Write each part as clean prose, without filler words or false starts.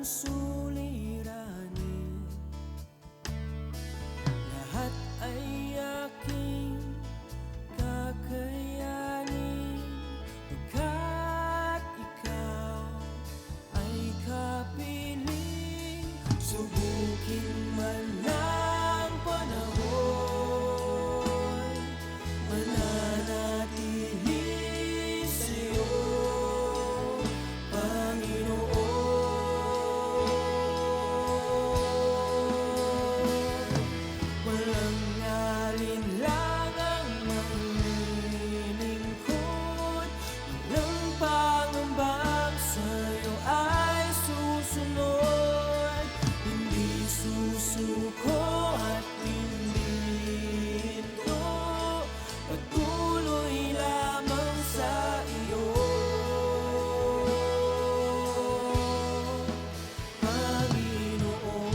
suliranin, lahat ay aking kakayanin, pagkat ikaw ay kapiling. Subukin man ng panahon, mananatili sa'yo, Panginoon. Walang alinlangang maglilingkod, walang pangambang sa'yo ay susunod. Hindi susuko at hindi hinto, patuloy lamang sa iyo, Panginoon.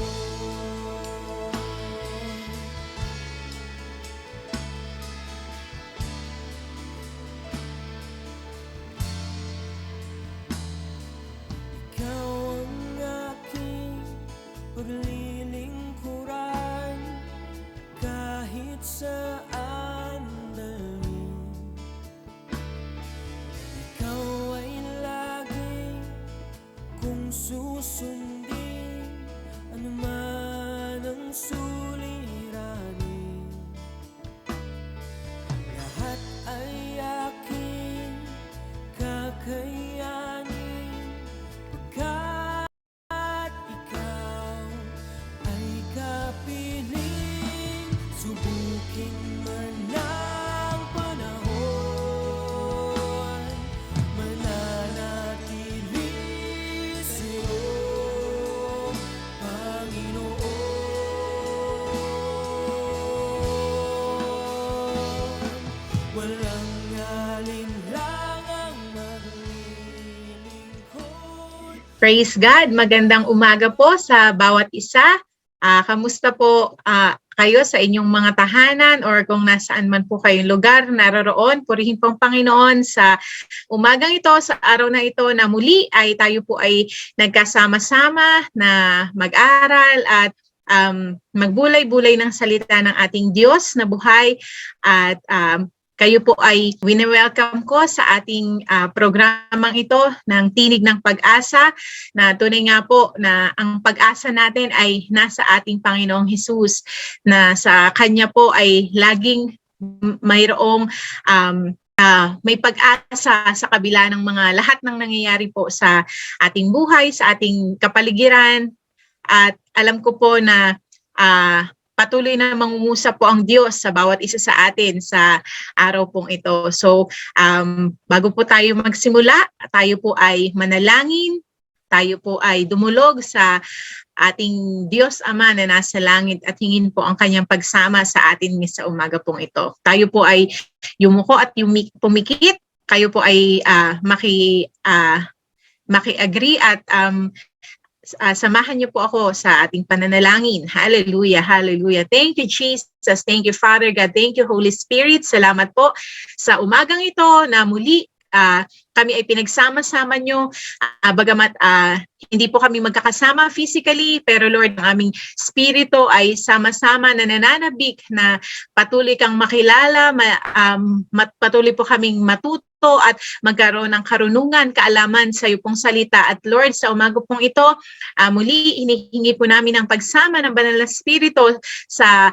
Ikaw ang aking paglilingkuran, kahit saan dalhin. Ikaw ay lagi kung susundin, anuman ang suliranin, lahat ay aking kakayanin, pagkat ikaw ay kapiling. Subukin man ng panahon, mananatili sa'yo, Panginoon. Walang alinlangang maglilingkod. Praise God! Magandang umaga po sa bawat isa. Kamusta po kayo sa inyong mga tahanan or kung nasaan man po kayong lugar naroroon? Purihin pong Panginoon sa umagang ito, sa araw na ito na muli ay tayo po ay nagkasama-sama na mag-aral at magbulay-bulay ng salita ng ating Diyos na buhay. At kayo po ay wini-welcome ko sa ating programang ito ng Tinig ng Pag-asa, na tunay nga po na ang pag-asa natin ay nasa ating Panginoong Hesus, na sa Kanya po ay laging mayroong may pag-asa sa kabila ng mga lahat ng nangyayari po sa ating buhay, sa ating kapaligiran. At alam ko po na patuloy na mangungusap po ang Diyos sa bawat isa sa atin sa araw pong ito. So, bago po tayo magsimula, tayo po ay manalangin, tayo po ay dumulog sa ating Diyos Ama na nasa langit at hingin po ang kanyang pagsama sa atin sa umaga pong ito. Tayo po ay yumuko at pumikit, kayo po ay maki-agree at samahan niyo po ako sa ating pananalangin. Hallelujah, hallelujah. Thank you, Jesus. Thank you, Father God. Thank you, Holy Spirit. Salamat po sa umagang ito na muli kami ay pinagsama-sama nyo. Bagamat hindi po kami magkakasama physically, pero Lord, ang aming spirito ay sama-sama na nananabik na patuloy kang makilala, patuloy po kaming matuto at magkaroon ng karunungan, kaalaman sa iyo pong salita. At Lord, sa umaga pong ito, muli hinihingi po namin ang pagsama ng Banal na Espiritu sa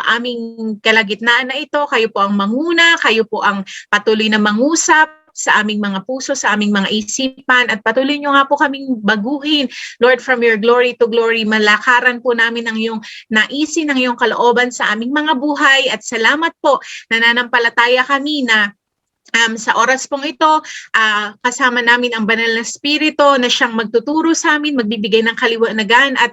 aming kalagitnaan na ito. Kayo po ang manguna, kayo po ang patuloy na mangusap sa aming mga puso, sa aming mga isipan, at patuloy nyo nga po kaming baguhin, Lord, from your glory to glory. Malakaran po namin ang iyong naisin, ang iyong kalooban sa aming mga buhay. At salamat po, nananampalataya kami na sa oras pong ito, kasama namin ang Banal na Espiritu na siyang magtuturo sa amin, magbibigay ng kaliwanagan at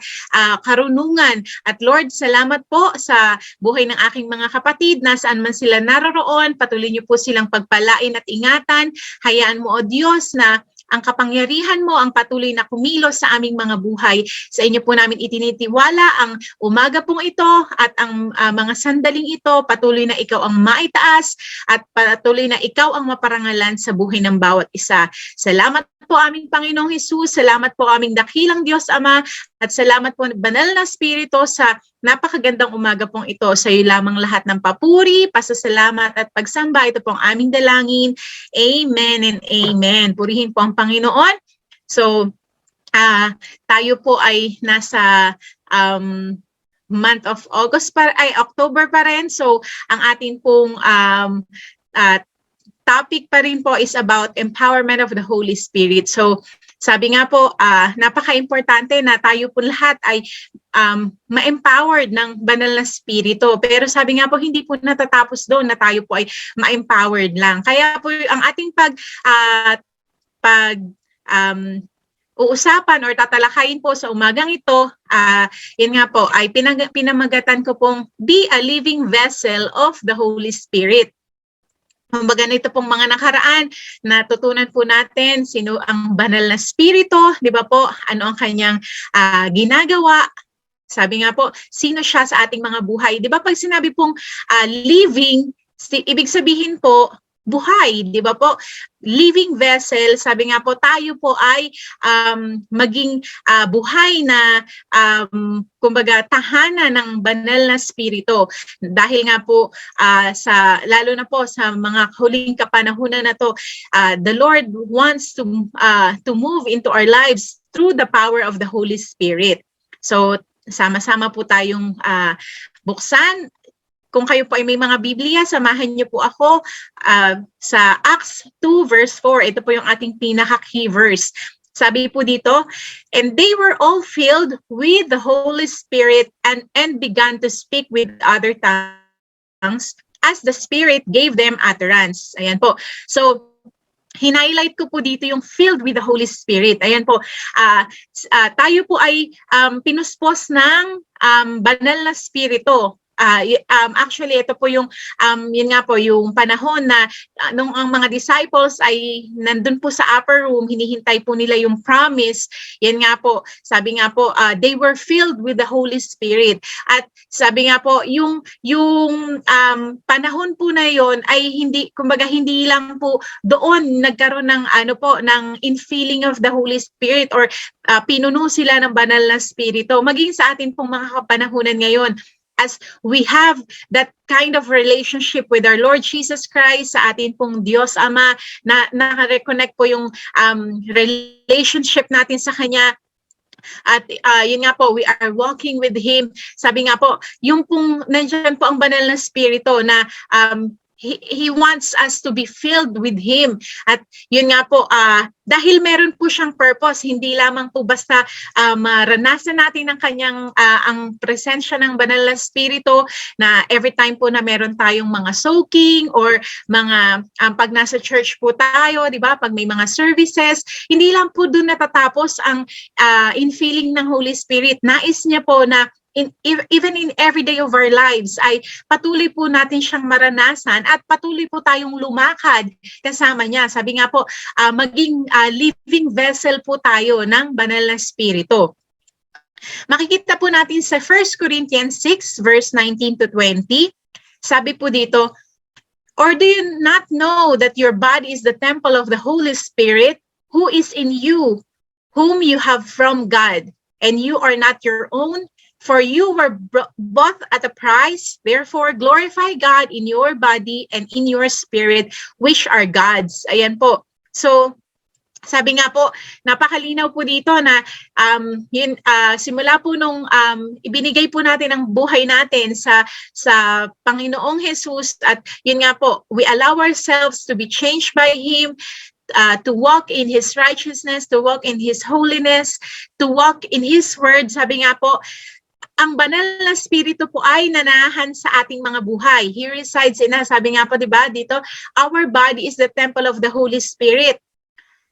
karunungan. At Lord, salamat po sa buhay ng aking mga kapatid, nasaan man sila naroroon. Patuloy niyo po silang pagpalain at ingatan. Hayaan mo, O Diyos, na ang kapangyarihan mo ang patuloy na kumilos sa aming mga buhay. Sa inyo po namin itinitiwala ang umaga pong ito at ang mga sandaling ito. Patuloy na ikaw ang maitaas at patuloy na ikaw ang maparangalan sa buhay ng bawat isa. Salamat po aming Panginoong Hesus, salamat po aming dakilang Diyos Ama, at salamat po banal na Espiritu sa napakagandang umaga pong ito. Sa iyo lamang lahat ng papuri, pasasalamat at pagsamba. Ito pong aming dalangin. Amen and amen. Purihin po ang Panginoon. So, tayo po ay nasa month of October pa rin. So, ang atin pong topic pa rin po is about empowerment of the Holy Spirit. So, sabi nga po, napaka-importante na tayo po lahat ay ma-empowered ng banal na spirito. Pero sabi nga po, hindi po natatapos doon na tayo po ay ma-empowered lang. Kaya po ang ating uusapan or tatalakayin po sa umagang ito, yun nga po, ay pinamagatan ko pong be a living vessel of the Holy Spirit. Kumbaga nito pong mga nakaraan, natutunan po natin sino ang banal na spirito, di ba po? Ano ang kanyang ginagawa? Sabi nga po, sino siya sa ating mga buhay? Di ba pag sinabi pong living, ibig sabihin po, buhay, di ba po? Living vessel, sabi nga po, tayo po ay maging buhay na kumbaga tahanan ng banal na spirito. Dahil nga po lalo na po sa mga huling kapanahunan na to, the Lord wants to move into our lives through the power of the Holy Spirit. So sama-sama po tayong buksan. Kung kayo po ay may mga Biblia, samahan niyo po ako sa Acts 2 verse 4. Ito po yung ating pinaka-key verse. Sabi po dito, and they were all filled with the Holy Spirit and began to speak with other tongues as the Spirit gave them utterance. Ayan po. So, hinighlight ko po dito yung filled with the Holy Spirit. Ayan po, tayo po ay pinuspos ng banal na spirito. Actually, ito po yung, yun nga po, yung panahon na nung ang mga disciples ay nandun po sa upper room, hinihintay po nila yung promise. Yan nga po, sabi nga po, they were filled with the Holy Spirit. At sabi nga po, yung panahon po na yon ay hindi, kumbaga hindi lang po doon nagkaroon ng ng infilling of the Holy Spirit or pinuno sila ng banal na spirito. Maging sa atin pong mga kapanahunan ngayon, as we have that kind of relationship with our Lord Jesus Christ, sa atin pong Diyos Ama, na naka-reconnect po yung relationship natin sa Kanya. At yun nga po, we are walking with Him. Sabi nga po, yung pong nandiyan po ang banal na spirito na He wants us to be filled with Him. At yun nga po, dahil meron po siyang purpose, hindi lamang po basta maranasan natin ang kanyang, ang presensya ng banal na spirito na every time po na meron tayong mga soaking or mga, pag nasa church po tayo, di ba, pag may mga services, hindi lang po doon natatapos ang infilling ng Holy Spirit. Nais niya po na even in every day of our lives ay patuloy po natin siyang maranasan at patuloy po tayong lumakad kasama niya. Sabi nga po, maging living vessel po tayo ng banal na spirito. Makikita po natin sa 1 Corinthians 6 verse 19 to 20. Sabi po dito, or do you not know that your body is the temple of the Holy Spirit who is in you, whom you have from God, and you are not your own? For you were bought at a price, therefore glorify God in your body and in your spirit, which are God's. Ayan po. So, sabi nga po, napakalinaw po dito na simula po nung ibinigay po natin ang buhay natin sa Panginoong Jesus, at yun nga po, we allow ourselves to be changed by Him, to walk in His righteousness, to walk in His holiness, to walk in His word. Sabi nga po, ang banal na spirito po ay nanahan sa ating mga buhay. He resides in us. Sabi nga po, di ba, dito, our body is the temple of the Holy Spirit.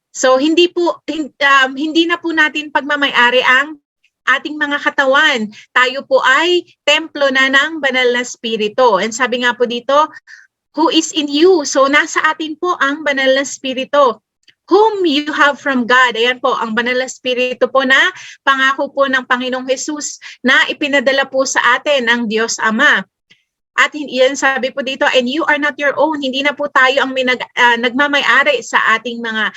So, hindi na po natin pagmamay-ari ang ating mga katawan. Tayo po ay templo na ng banal na spirito. And sabi nga po dito, who is in you? So, nasa atin po ang banal na spirito, whom you have from God. Ayan po, ang banal na spirito po na pangako po ng Panginoong Jesus na ipinadala po sa atin ng Diyos Ama. At yan sabi po dito, and you are not your own. Hindi na po tayo ang nagmamay-ari sa ating mga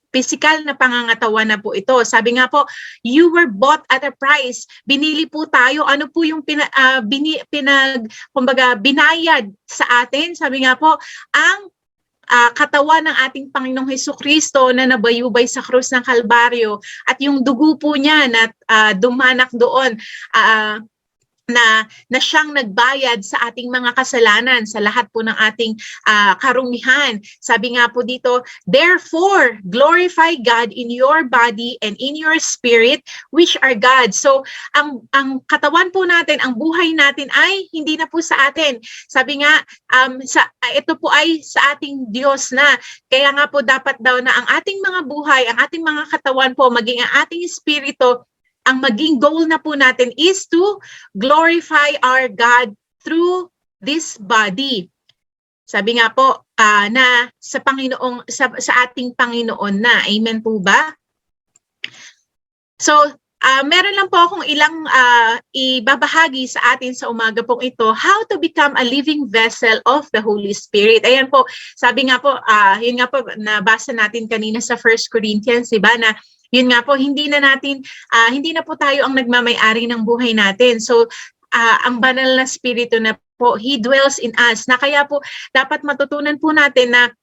physical na pangangatawan na po ito. Sabi nga po, you were bought at a price. Binili po tayo. Ano po yung binayad sa atin? Sabi nga po, ang katawan ng ating Panginoong Hesukristo na nabayubay sa krus ng Kalbaryo at yung dugo po niya na dumanak doon na siyang nagbayad sa ating mga kasalanan, sa lahat po ng ating karumihan. Sabi nga po dito, therefore, glorify God in your body and in your spirit, which are God. So, ang katawan po natin, ang buhay natin ay hindi na po sa atin. Sabi nga, ito po ay sa ating Diyos na. Kaya nga po dapat daw na ang ating mga buhay, ang ating mga katawan po, maging ang ating espiritu, ang maging goal na po natin is to glorify our God through this body. Sabi nga po na sa Panginoong sa ating Panginoon na. Amen po ba? So, meron lang po akong ilang ibabahagi sa atin sa umaga pong ito, how to become a living vessel of the Holy Spirit. Ayan po, sabi nga po, yun nga po, nabasa natin kanina sa 1 Corinthians, diba, na yun nga po, hindi na po tayo ang nagmamay-ari ng buhay natin. So, ang banal na spirito na po, He dwells in us. Na kaya po, dapat matutunan po natin na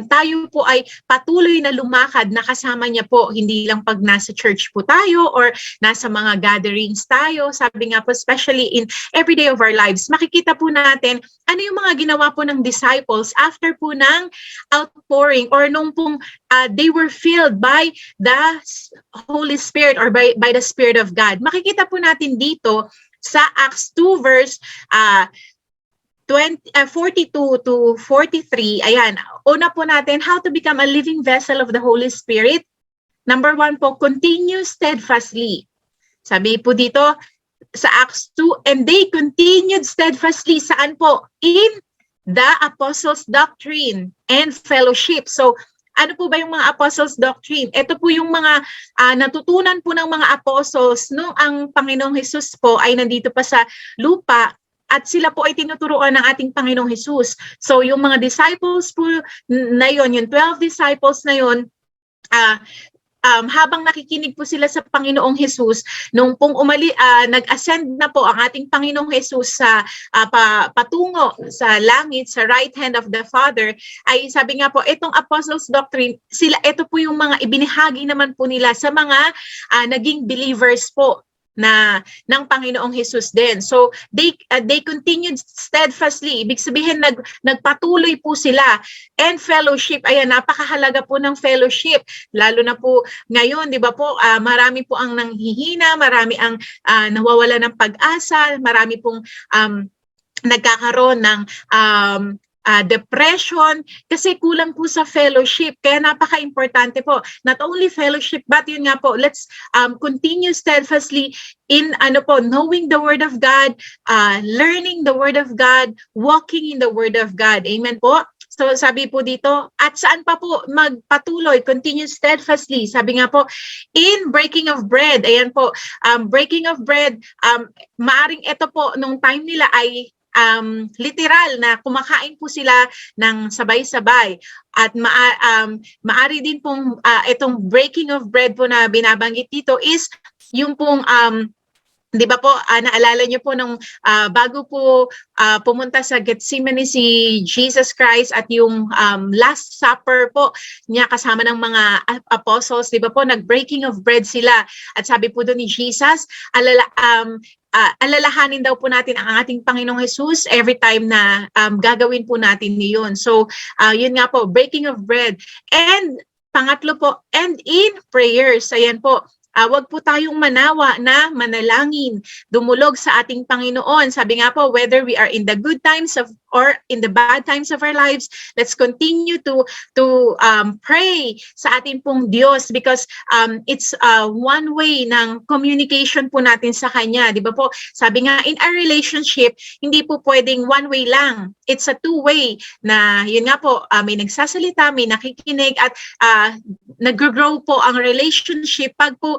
tayo po ay patuloy na lumakad na kasama niya po, hindi lang pag nasa church po tayo or nasa mga gatherings tayo. Sabi nga po, especially in everyday of our lives, makikita po natin ano yung mga ginawa po ng disciples after po ng outpouring or nung pong they were filled by the Holy Spirit or by the Spirit of God. Makikita po natin dito sa Acts 2 verse 42 to 43, ayan, una po natin, how to become a living vessel of the Holy Spirit. Number 1 po, continue steadfastly. Sabi po dito sa Acts 2, and they continued steadfastly, saan po? In the apostles' doctrine and fellowship. So, ano po ba yung mga apostles' doctrine? Ito po yung mga natutunan po ng mga apostles nung ang Panginoong Hesus po ay nandito pa sa lupa. At sila po ay tinuturuan ng ating Panginoong Hesus. So yung mga disciples po na yun, yung 12 disciples na yun, habang nakikinig po sila sa Panginoong Hesus, nung pong nag-ascend na po ang ating Panginoong Hesus sa patungo sa langit, sa right hand of the Father, ay sabi nga po, itong Apostles' Doctrine, ito po yung mga ibinahagi naman po nila sa mga naging believers po na ng Panginoong Hesus din. So they continued steadfastly. Ibig sabihin nagpatuloy po sila. And fellowship, ayan, napakahalaga po ng fellowship. Lalo na po ngayon, 'di ba po, marami po ang nanghihina, marami ang nawawala ng pag-asa, marami pong nagkakaroon ng depression kasi kulang po sa fellowship. Kaya napaka-importante po. Not only fellowship, but yun nga po, let's continue steadfastly in knowing the Word of God, learning the Word of God, walking in the Word of God. Amen po? So sabi po dito, at saan pa po magpatuloy, continue steadfastly. Sabi nga po, in breaking of bread. Ayan po, breaking of bread, maaring ito po, nung time nila ay literal na kumakain po sila ng sabay-sabay at maari din pong itong breaking of bread po na binabanggit dito is yung pong 'di ba po, naalala niyo po nung bago po pumunta sa Gethsemane si Jesus Christ at yung last supper po niya kasama ng mga apostles, 'di ba po, nag-breaking of bread sila. At sabi po doon ni Jesus, alalahanin daw po natin ang ating Panginoong Hesus every time na gagawin po natin niyon. So, yun nga po, breaking of bread. And pangatlo po, and in prayers. Ayan po, wag po tayong manawa na manalangin, dumulog sa ating Panginoon. Sabi nga po, whether we are in the good times or in the bad times of our lives, let's continue to pray sa ating pong Diyos because it's one way ng communication po natin sa Kanya. Di ba po? Sabi nga, in our relationship, hindi po pwedeng one way lang. It's a two-way na, yun nga po, may nagsasalita, may nakikinig at nag-grow po ang relationship pag po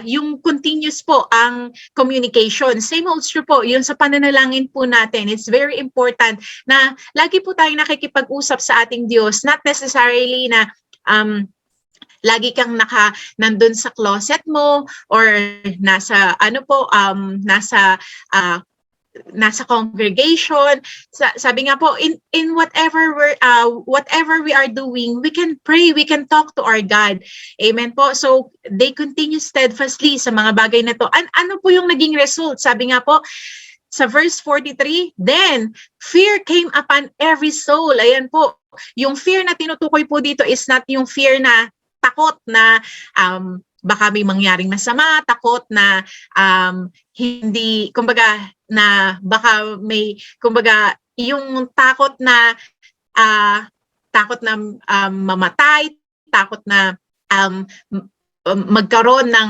yung continuous po ang communication. Same holds true po, yun sa pananalangin po natin. It's very important na lagi po tayo nakikipag-usap sa ating Diyos, not necessarily na lagi kang nandun sa closet mo or nasa nasa congregation. Sabi nga po, in whatever we are doing, we can pray, we can talk to our God. Amen po. So they continue steadfastly sa mga bagay na to. Ano po yung naging result? Sabi nga po sa verse 43, then fear came upon every soul. Ayan po, yung fear na tinutukoy po dito is not yung fear na takot na baka may mangyaring masama, takot na hindi, kumbaga, na baka may, kumbaga, yung takot na mamatay, takot na magkaroon ng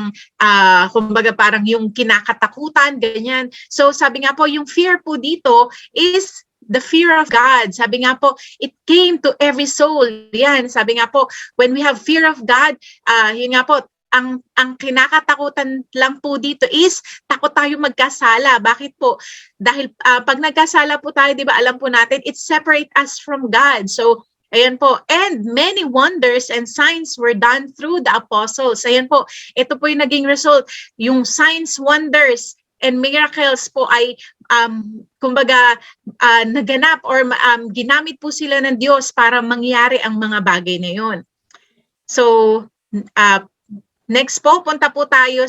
kumbaga parang yung kinakatakutan, ganyan. So sabi nga po, yung fear po dito is the fear of God. Sabi nga po, it came to every soul. Yan, sabi nga po, when we have fear of God, yun nga po, ang kinakatakutan lang po dito is takot tayo magkasala. Bakit po? Dahil pag nagkasala po tayo, di ba, alam po natin, it separate us from God. So, ayan po. And many wonders and signs were done through the apostles. Ayan po. Ito po yung naging result. Yung signs, wonders, and miracles po ay kumbaga naganap or ginamit po sila ng Diyos para mangyari ang mga bagay na yun. So, next po, punta po tayo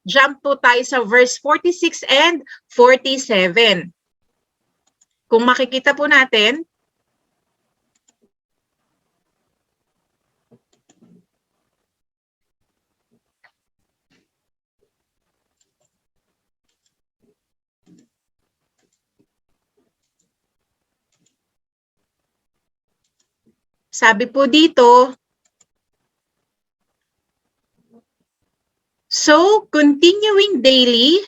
jump po tayo sa verse 46 and 47. Kung makikita po natin, sabi po dito, so, continuing daily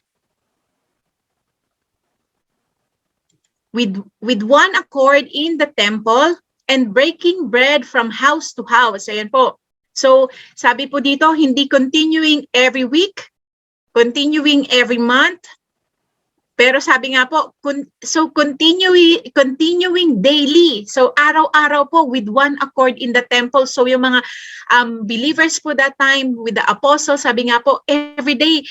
with one accord in the temple and breaking bread from house to house. Ayan po. So, sabi po dito, hindi continuing every week, continuing every month, pero sabi nga po, so continuing daily. So araw-araw po with one accord in the temple. So yung mga believers po that time with the apostles, sabi nga po, every day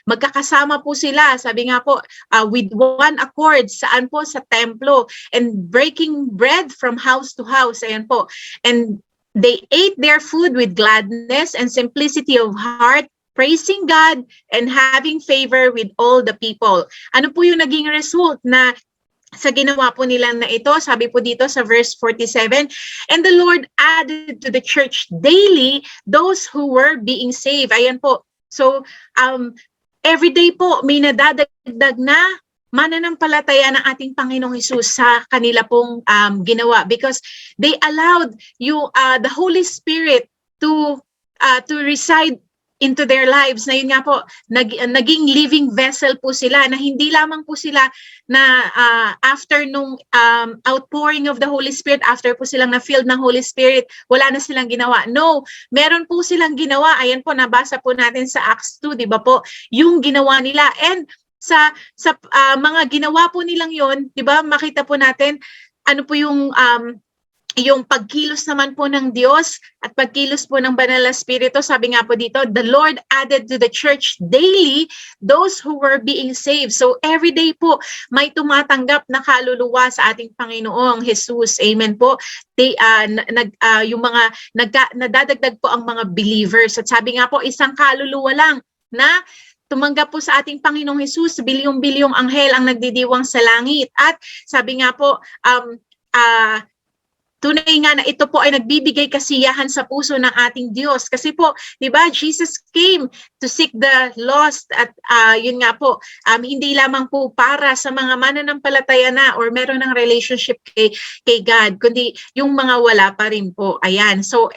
magkakasama po sila. Sabi nga po, with one accord, saan po? Sa templo. And breaking bread from house to house. Ayan po. And they ate their food with gladness and simplicity of heart, praising God and having favor with all the people. Ano po yung naging result na sa ginawa po nila na ito? Sabi po dito sa verse 47, and the Lord added to the church daily those who were being saved. Ayan po. So, every day po may nadadagdag na mananampalataya ng ating Panginoong Hesus sa kanila pong ginawa because they allowed the Holy Spirit to reside into their lives. Na yun nga po, naging living vessel po sila, na hindi lamang po sila na after nung outpouring of the Holy Spirit, after po silang na-filled ng Holy Spirit, wala na silang ginawa. No, meron po silang ginawa. Ayan po, nabasa po natin sa Acts 2, di ba po? Yung ginawa nila. And sa mga ginawa po nilang yon, di ba, makita po natin, ano po yung pagkilos naman po ng Diyos at pagkilos po ng Banal na Espiritu. Sabi nga po dito, the Lord added to the church daily those who were being saved. So every day po may tumatanggap na kaluluwa sa ating Panginoong Jesus. Amen po. Yung mga nadadagdag po ang mga believers. At sabi nga po, isang kaluluwa lang na tumanggap po sa ating Panginoong Jesus, bilyong-bilyong anghel ang nagdidiwang sa langit. At sabi nga po, tunay nga na ito po ay nagbibigay kasiyahan sa puso ng ating Diyos. Kasi po, di ba, Jesus came to seek the lost at yun nga po, hindi lamang po para sa mga mananampalataya na or meron ng relationship kay God, kundi yung mga wala pa rin po. Ayan. So,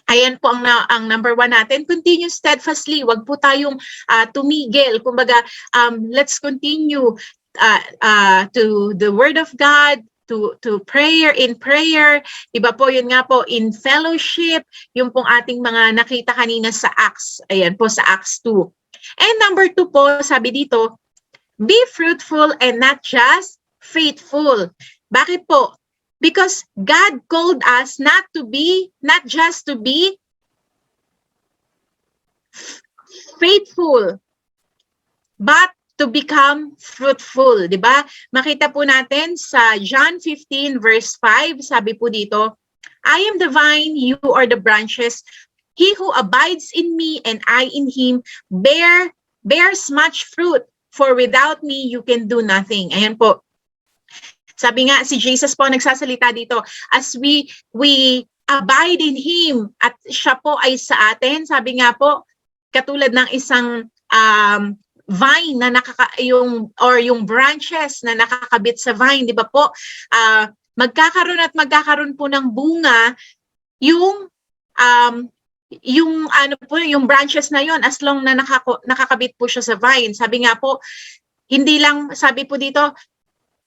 ayan po ang number one natin, continue steadfastly. Wag po tayong tumigil. Kumbaga, let's continue to the Word of God, to prayer, in prayer, iba po yun nga po, in fellowship, yung pong ating mga nakita kanina sa Acts, ayan po sa Acts 2. And number 2 po, sabi dito, be fruitful and not just faithful. Bakit po? Because God called us not just to be faithful, but to become fruitful, di ba? Makita po natin sa John 15 verse 5, sabi po dito, I am the vine, you are the branches. He who abides in me and I in him bears much fruit, for without me you can do nothing. Ayan po. Sabi nga, si Jesus po nagsasalita dito, as we abide in him at siya po ay sa atin, sabi nga po, katulad ng isang vine na yung branches na nakakabit sa vine, di ba po? Magkakaroon po ng bunga yung yung branches na yon as long na nakakabit po siya sa vine. Sabi nga po, hindi lang, sabi po dito,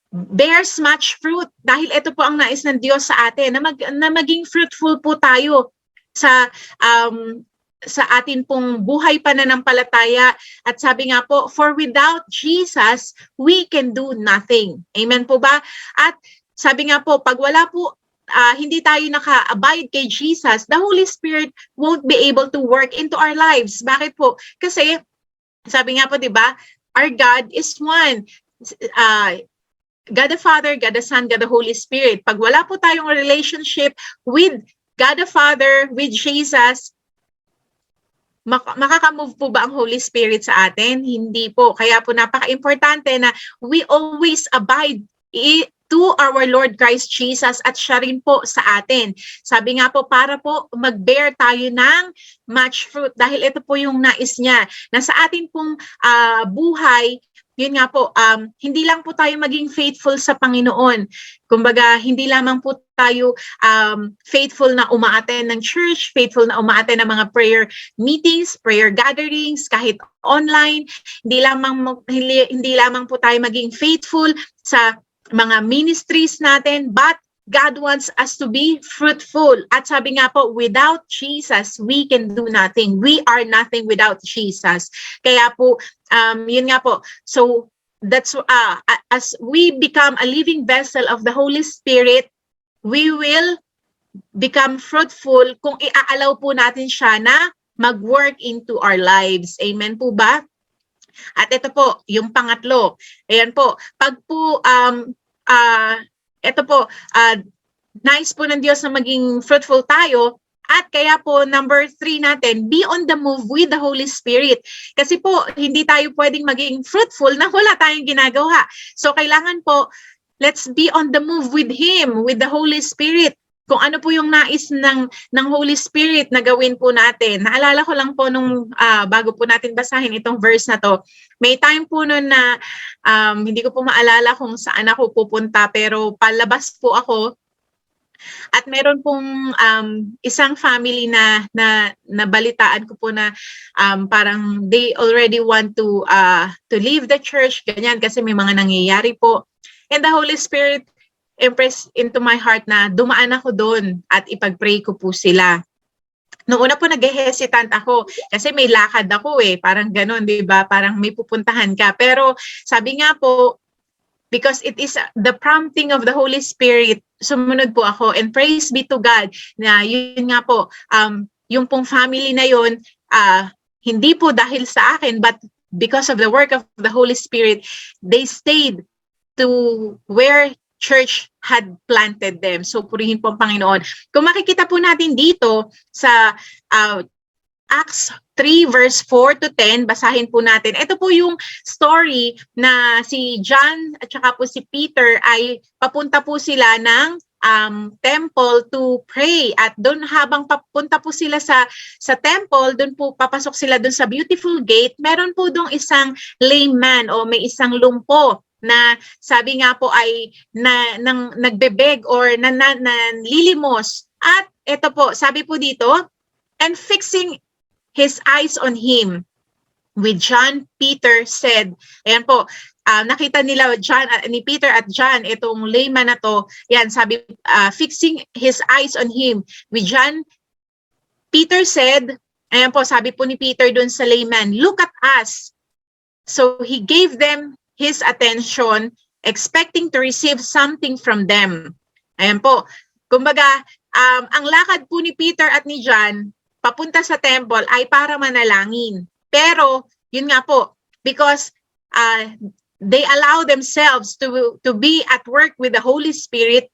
bears much fruit, dahil ito po ang nais ng Diyos sa atin, na maging fruitful po tayo sa atin pong buhay pananampalataya. At sabi nga po, for without Jesus, we can do nothing. Amen po ba? At sabi nga po, pag wala po, hindi tayo naka-abide kay Jesus, the Holy Spirit won't be able to work into our lives. Bakit po? Kasi, sabi nga po, di ba, our God is one. God the Father, God the Son, God the Holy Spirit. Pag wala po tayong relationship with God the Father, with Jesus, makakamove po ba ang Holy Spirit sa atin? Hindi po. Kaya po napaka-importante na we always abide to our Lord Christ Jesus at siya rin po sa atin. Sabi nga po, para po mag-bear tayo ng much fruit, dahil ito po yung nais niya na sa atin pong buhay. Yun nga po, hindi lang po tayo maging faithful sa Panginoon. Kumbaga, hindi lamang po tayo faithful na umaattend ng church, faithful na umaattend ng mga prayer meetings, prayer gatherings, kahit online. Hindi lamang po tayo maging faithful sa mga ministries natin, but God wants us to be fruitful. At sabi nga po, without Jesus, we can do nothing. We are nothing without Jesus. Kaya po, yun nga po. So, that's as we become a living vessel of the Holy Spirit, we will become fruitful kung iaalaw po natin siya na mag-work into our lives. Amen po ba? At ito po, yung pangatlo. Ayan po, pag po, ito po, nice po ng Diyos na maging fruitful tayo. At kaya po, number 3 natin, be on the move with the Holy Spirit. Kasi po, hindi tayo pwedeng maging fruitful na wala tayong ginagawa. So, kailangan po, let's be on the move with Him, with the Holy Spirit. Kung ano po yung nais ng Holy Spirit na gawin po natin. Naalala ko lang po nung bago po natin basahin itong verse na to, may time po noon na hindi ko po maalala kung saan ako pupunta, pero palabas po ako. At meron pong isang family na balitaan ko po na parang they already want to leave the church, ganyan, kasi may mga nangyayari po. And the Holy Spirit impressed into my heart na dumaan ako doon at ipag-pray ko po sila. Noong una po nag-hesitant ako kasi may lakad ako parang gano'n, di ba? Parang may pupuntahan ka. Pero sabi nga po, because it is the prompting of the Holy Spirit, sumunod po ako, and praise be to God na yun nga po, yung pong family na yun, hindi po dahil sa akin, but because of the work of the Holy Spirit, they stayed to where church had planted them. So, purihin po ang Panginoon. Kung makikita po natin dito sa Acts 3 verse 4 to 10, basahin po natin. Ito po yung story na si John at saka po si Peter ay papunta po sila ng temple to pray. At doon habang papunta po sila sa temple, doon po papasok sila doon sa beautiful gate, meron po doon isang lame man o may isang lumpo na sabi nga po ay nagbebeg or nanlilimos. At ito po, sabi po dito, and fixing his eyes on him. with John, Peter said, ayan po, nakita nila John, ni Peter at John, itong layman na to, yan, sabi, fixing his eyes on him. With John, Peter said, ayan po, sabi po ni Peter dun sa layman, look at us. So he gave them his attention, expecting to receive something from them. Ayan po, kumbaga, ang lakad po ni Peter at ni John, papunta sa temple ay para manalangin. Pero, yun nga po, because they allow themselves to be at work with the Holy Spirit,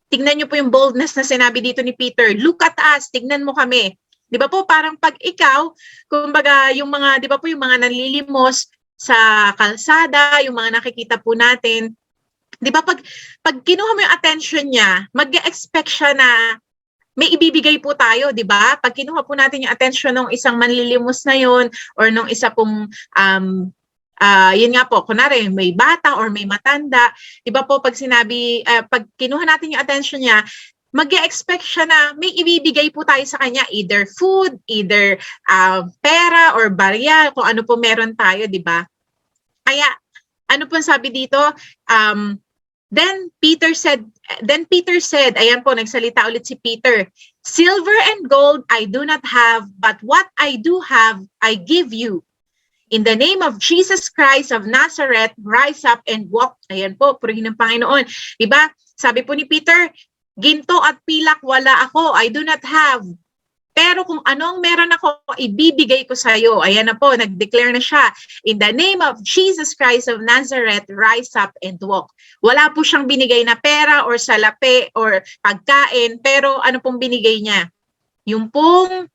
tignan nyo po yung boldness na sinabi dito ni Peter, look at us, tignan mo kami. Di ba po, parang pag ikaw, kumbaga yung mga, di ba po yung mga nanlilimos sa kalsada, yung mga nakikita po natin, di ba pag kinuha mo yung attention niya, mag-expect siya na may ibibigay po tayo, di ba? Pag kinuha po natin yung attention ng isang manlilimos na yun or nung isa pong, yun nga po, kunwari may bata or may matanda, di ba po pag sinabi, pag kinuha natin yung attention niya, mag-expect siya na may ibibigay po tayo sa kanya, either food, either pera or barya, kung ano po meron tayo, di ba? Kaya, ano po sabi dito, Then Peter said, ayan po, nagsalita ulit si Peter, silver and gold I do not have, but what I do have, I give you. In the name of Jesus Christ of Nazareth, rise up and walk. Ayan po, purihin ng Panginoon. Diba? Sabi po ni Peter, ginto at pilak wala ako, I do not have. Pero kung anong meron ako, ibibigay ko sa iyo. Ayan na po, nag-declare na siya. In the name of Jesus Christ of Nazareth, rise up and walk. Wala po siyang binigay na pera or salapi or pagkain, pero ano pong binigay niya? Yung pong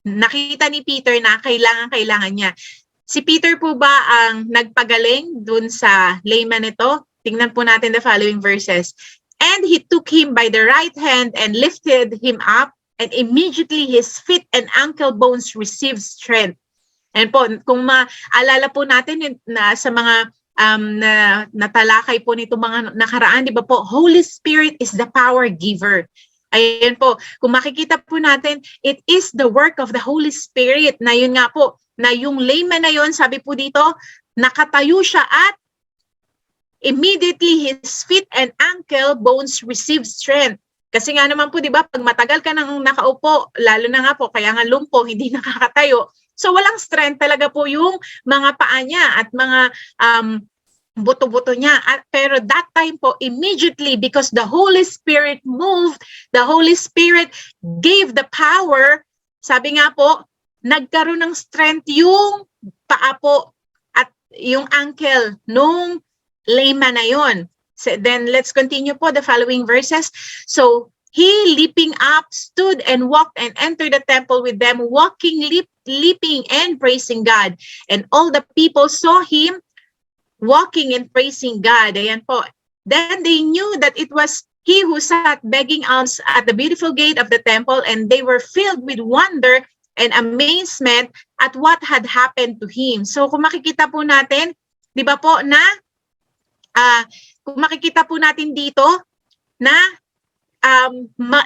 nakita ni Peter na kailangan niya. Si Peter po ba ang nagpagaling dun sa layman nito? Tingnan po natin the following verses. And he took him by the right hand and lifted him up, and immediately his feet and ankle bones received strength. And po, kung maalala po natin na sa mga natalakay po nito mga nakaraan, di ba po, Holy Spirit is the power giver. Ayan po, kung makikita po natin, it is the work of the Holy Spirit na yun nga po, na yung layman na yun, sabi po dito, nakatayo siya at immediately his feet and ankle bones received strength. Kasi nga naman po, di ba, pag matagal ka nang nakaupo, lalo na nga po, kaya nga lumpo, hindi nakakatayo. So walang strength talaga po yung mga paa niya at mga buto-buto niya. Pero that time po, immediately, because the Holy Spirit moved, the Holy Spirit gave the power, sabi nga po, nagkaroon ng strength yung paa po at yung ankle nung layman na yon. So then let's continue po the following verses. So he leaping up stood and walked and entered the temple with them, walking, leaping and praising God. And all the people saw him walking and praising God. Ayan po. Then they knew that it was he who sat begging alms at the beautiful gate of the temple, and they were filled with wonder and amazement at what had happened to him. So kung makikita po natin, di ba po na kung makikita po natin dito na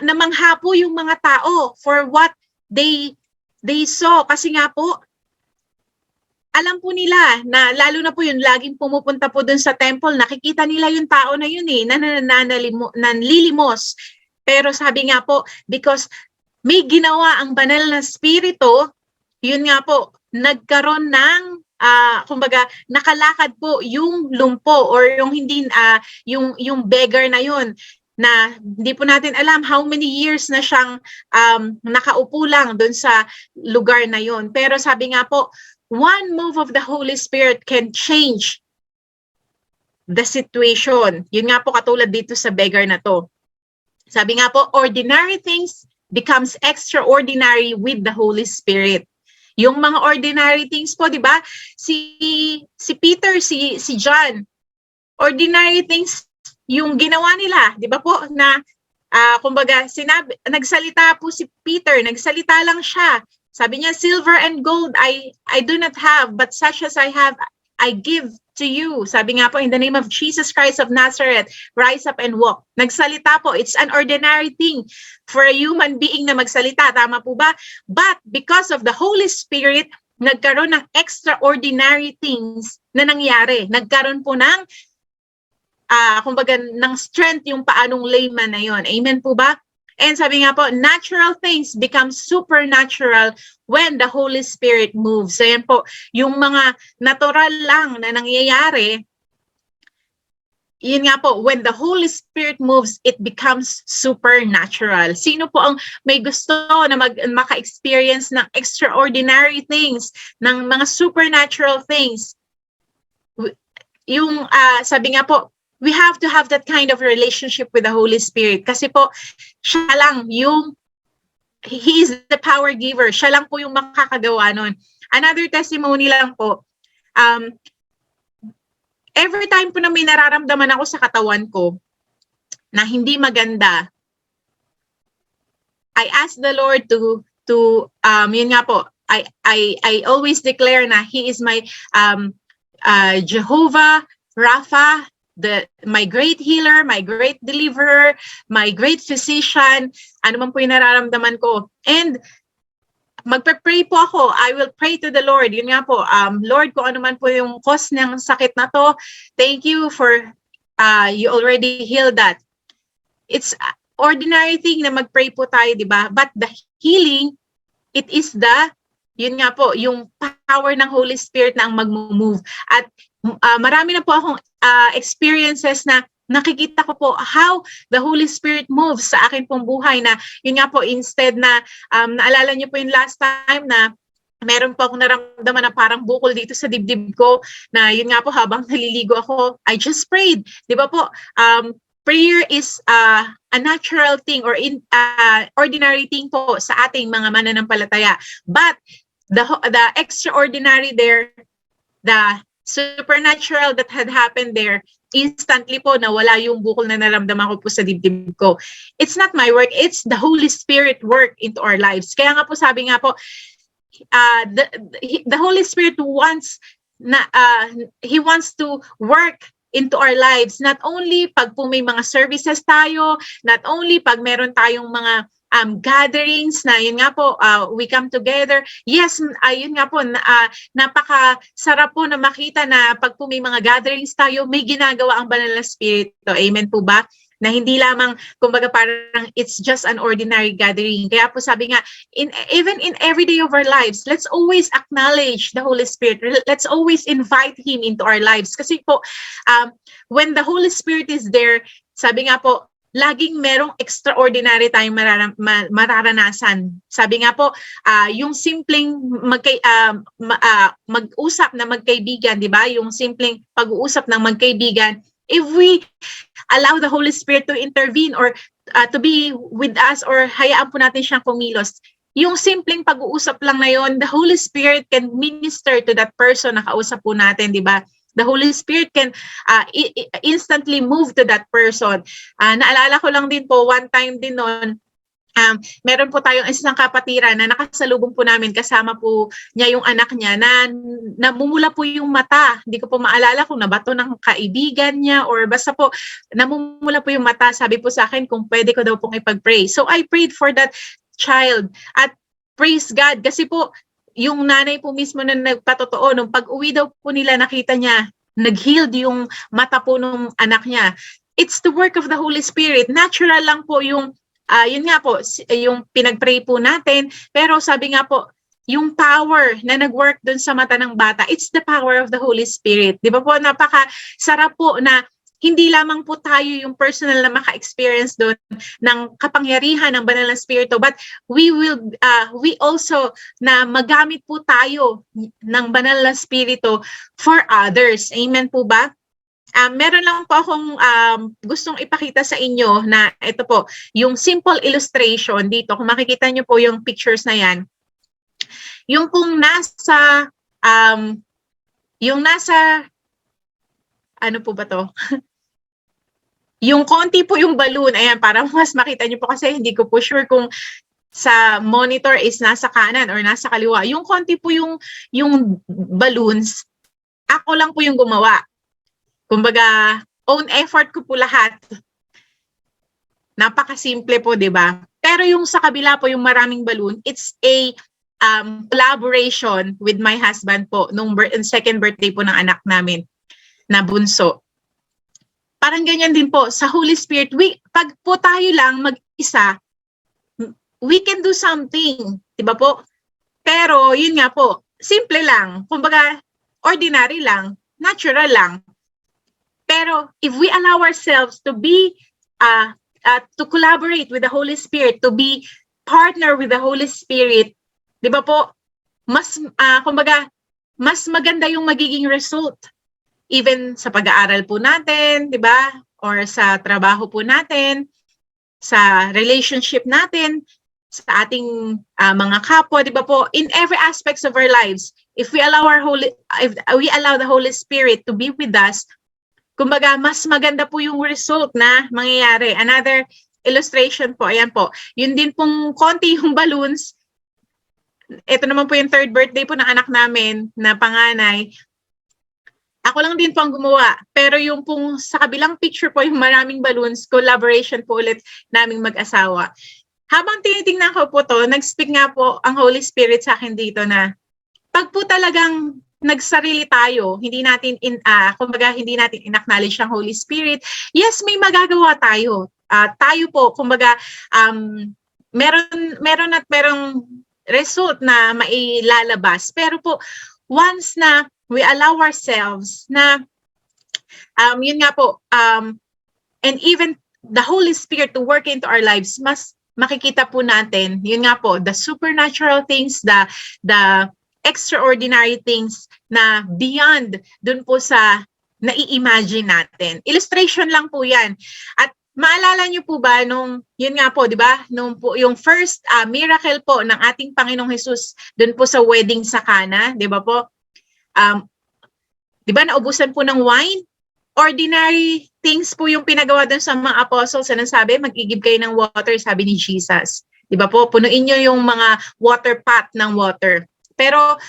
namangha po yung mga tao for what they saw. Kasi nga po, alam po nila na lalo na po yun, laging pumupunta po dun sa temple, nakikita nila yung tao na yun na nanlilimos. Pero sabi nga po, because may ginawa ang banal na spirito, yun nga po, nagkaroon ng kumbaga nakalakad po yung lumpo or yung hindi yung beggar na yun na hindi po natin alam how many years na siyang nakaupo lang doon sa lugar na yun. Pero sabi nga po, one move of the Holy Spirit can change the situation. Yun nga po katulad dito sa beggar na to. Sabi nga po, ordinary things becomes extraordinary with the Holy Spirit. Yung mga ordinary things po, di ba? Si Peter, si John, ordinary things yung ginawa nila, di ba po? Na, kumbaga, nagsalita po si Peter, nagsalita lang siya. Sabi niya, silver and gold I do not have, but such as I have, I give to you. Sabi nga po, in the name of Jesus Christ of Nazareth, rise up and walk. Nagsalita po, it's an ordinary thing for a human being na magsalita. Tama po ba? But because of the Holy Spirit, nagkaroon ng extraordinary things na nangyari. Nagkaroon po ng kumbaga ng strength yung paanong layman na yon. Amen po ba? And sabi nga po, natural things become supernatural when the Holy Spirit moves. So yan po, yung mga natural lang na nangyayari, yun nga po, when the Holy Spirit moves, it becomes supernatural. Sino po ang may gusto na maka-experience ng extraordinary things, ng mga supernatural things? Yung sabi nga po, we have to have that kind of relationship with the Holy Spirit. Kasi po, siya lang yung, He is the power giver. Siya lang po yung makakagawa nun. Another testimony lang po, every time po na may nararamdaman ako sa katawan ko na hindi maganda, I ask the Lord to yun nga po, I always declare na He is my Jehovah Rapha, my great healer, my great deliverer, my great physician, ano man po yung nararamdaman ko. And magpe-pray po ako. I will pray to the Lord. Yun nga po, Lord, kung ano man po yung cause ng sakit na to, thank you for you already healed that. It's ordinary thing na mag-pray po tayo, di ba? But the healing, it is yun nga po, yung power ng Holy Spirit na ang mag-move. At marami na po akong experiences na nakikita ko po how the Holy Spirit moves sa akin pong buhay na, yun nga po, instead na, naalala niyo po yung last time na meron po akong naramdaman na parang bukol dito sa dibdib ko, na yun nga po, habang naliligo ako, I just prayed. Di ba po, prayer is a natural thing or ordinary thing po sa ating mga mananampalataya. But the extraordinary there, the supernatural that had happened there, instantly po nawala yung bukol na naramdaman ko po sa dibdib ko. It's not my work, it's the Holy Spirit work into our lives. Kaya nga po, sabi nga po, the Holy Spirit wants He wants to work into our lives, not only pag po may mga services tayo, not only pag meron tayong mga gatherings na yun nga po, we come together. Yes, yun nga po, napakasarap po na makita na pag po may mga gatherings tayo, may ginagawa ang banal na Espiritu. Amen po ba? Na hindi lamang, kumbaga parang it's just an ordinary gathering. Kaya po sabi nga, even in every day of our lives, let's always acknowledge the Holy Spirit. Let's always invite Him into our lives. Kasi po, when the Holy Spirit is there, sabi nga po, laging merong extraordinary tayong mararanasan. Sabi nga po, yung simpleng mag-usap na magkaibigan, di ba? Yung simpleng pag-uusap ng magkaibigan, if we allow the Holy Spirit to intervene or to be with us or hayaan po natin siyang kumilos, yung simpleng pag-uusap lang na yon, the Holy Spirit can minister to that person na kausap po natin, di ba? The Holy Spirit can instantly move to that person. Naalala ko lang din po, one time din noon, meron po tayong isang kapatiran na nakasalubong po namin, kasama po niya yung anak niya na namumula po yung mata. Hindi ko po maalala kung nabato ng kaibigan niya or basta po namumula po yung mata. Sabi po sa akin kung pwede ko daw pong ipag-pray. So I prayed for that child at praise God kasi po yung nanay po mismo na nagpatotoo, nung pag-uwi daw po nila, nakita niya, nag-healed yung mata po nung anak niya. It's the work of the Holy Spirit. Natural lang po yung, yun nga po, yung pinag-pray po natin. Pero sabi nga po, yung power na nag-work dun sa mata ng bata, it's the power of the Holy Spirit. Di ba po, napaka-sarap po na hindi lamang po tayo yung personal na maka-experience doon ng kapangyarihan ng banal na Espiritu, but we also na magamit po tayo ng banal na Espiritu for others. Amen po ba? Meron lang po akong gustong ipakita sa inyo na ito po, yung simple illustration dito. Kung makikita nyo po yung pictures na yan, yung kung nasa, ano po ba to? Yung konti po yung balloon, ayan, para mas makita nyo po kasi hindi ko po sure kung sa monitor is nasa kanan or nasa kaliwa. Yung konti po yung balloons, ako lang po yung gumawa. Kumbaga, own effort ko po lahat. Napakasimple po, di ba? Pero yung sa kabila po, yung maraming balloon, it's a collaboration with my husband po nung second birthday po ng anak namin na bunso. Parang ganyan din po sa Holy Spirit. Pag po tayo lang mag-isa, we can do something, 'di ba po? Pero yun nga po, simple lang, kumbaga ordinary lang, natural lang. Pero if we allow ourselves to be to collaborate with the Holy Spirit, to be partner with the Holy Spirit, 'di ba po? Kumbaga mas maganda yung magiging result. Even sa pag-aaral po natin, 'di ba? Or sa trabaho po natin, sa relationship natin, sa ating mga kapwa, 'di ba po? In every aspects of our lives, if we allow the Holy Spirit to be with us, kumbaga mas maganda po yung result na mangyayari. Another illustration po, ayan po. Yun din pong konti yung balloons. Ito naman po yung third birthday po ng anak namin na panganay. Ako lang din po ang gumawa. Pero yung pong sa kabilang picture po, yung maraming balloons, collaboration po ulit naming mag-asawa. Habang tinitingnan ko po to, nag-speak nga po ang Holy Spirit sa akin dito na pag po talagang nagsarili tayo, hindi natin kumbaga hindi natin in-acknowledge ang Holy Spirit, yes, may magagawa tayo. Tayo po, kumbaga meron result na mailalabas. Pero po, once na we allow ourselves na, yun nga po, and even the Holy Spirit to work into our lives, mas makikita po natin, yun nga po, the supernatural things, the extraordinary things na beyond dun po sa nai-imagine natin. Illustration lang po yan. At maalala niyo po ba yun nga po, di ba? Po, yung first miracle po ng ating Panginoong Hesus dun po sa wedding sa Cana, di ba po? Di ba naubusan po ng wine? Ordinary things po yung pinagawa dun sa mga apostles. Anong sabi? Mag-igib kayo ng water, sabi ni Jesus. Di ba po? Punuin nyo yung mga water pot ng water. Pero,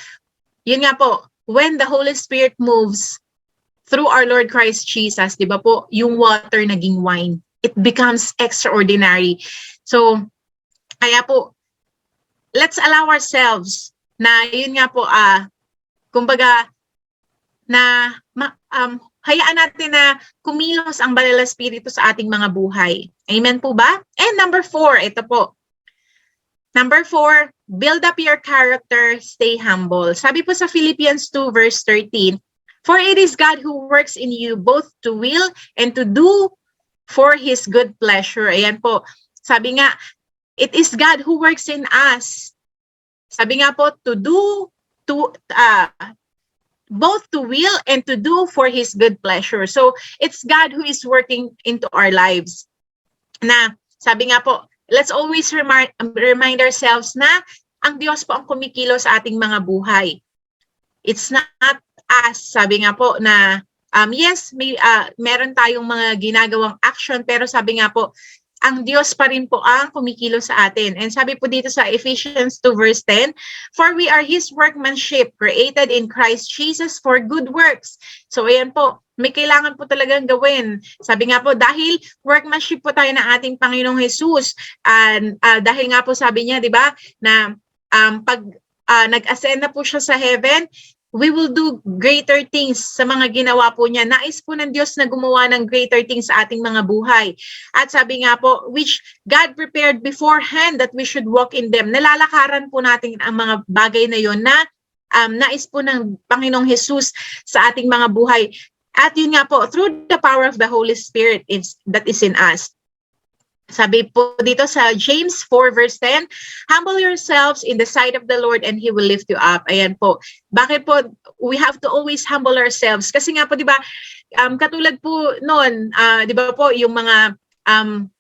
yun nga po, when the Holy Spirit moves through our Lord Christ Jesus, di ba po, yung water naging wine. It becomes extraordinary. So, kaya po, let's allow ourselves na, yun nga po, kumbaga, na hayaan natin na kumilos ang Banal na Espiritu sa ating mga buhay. Amen po ba? And number 4, ito po. Number 4, build up your character, stay humble. Sabi po sa Philippians 2 verse 13, for it is God who works in you both to will and to do for His good pleasure. Ayan po. Sabi nga, it is God who works in us. Sabi nga po, both to will and to do for His good pleasure. So, it's God who is working into our lives. Na, sabi nga po, let's always remind ourselves na ang Diyos po ang kumikilo sa ating mga buhay. It's not us. Sabi nga po na, yes, meron tayong mga ginagawang action, pero sabi nga po, ang Diyos pa rin po ang kumikilo sa atin. And sabi po dito sa Ephesians 2 verse 10, for we are His workmanship, created in Christ Jesus for good works. So ayan po, may kailangan po talagang gawin. Sabi nga po, dahil workmanship po tayo ng ating Panginoong Jesus, dahil nga po sabi niya, di ba, na pag nag-ascend na po siya sa heaven, we will do greater things sa mga ginawa po niya. Nais po ng Diyos na gumawa ng greater things sa ating mga buhay. At sabi nga po, which God prepared beforehand that we should walk in them. Nalalakaran po natin ang mga bagay na yon na nais po ng Panginoong Jesus sa ating mga buhay. At yun nga po, through the power of the Holy Spirit that is in us. Sabi po dito sa James 4 verse 10, humble yourselves in the sight of the Lord and He will lift you up. Ayan po. Bakit po we have to always humble ourselves? Kasi nga po, di ba, katulad po noon, di ba po, yung mga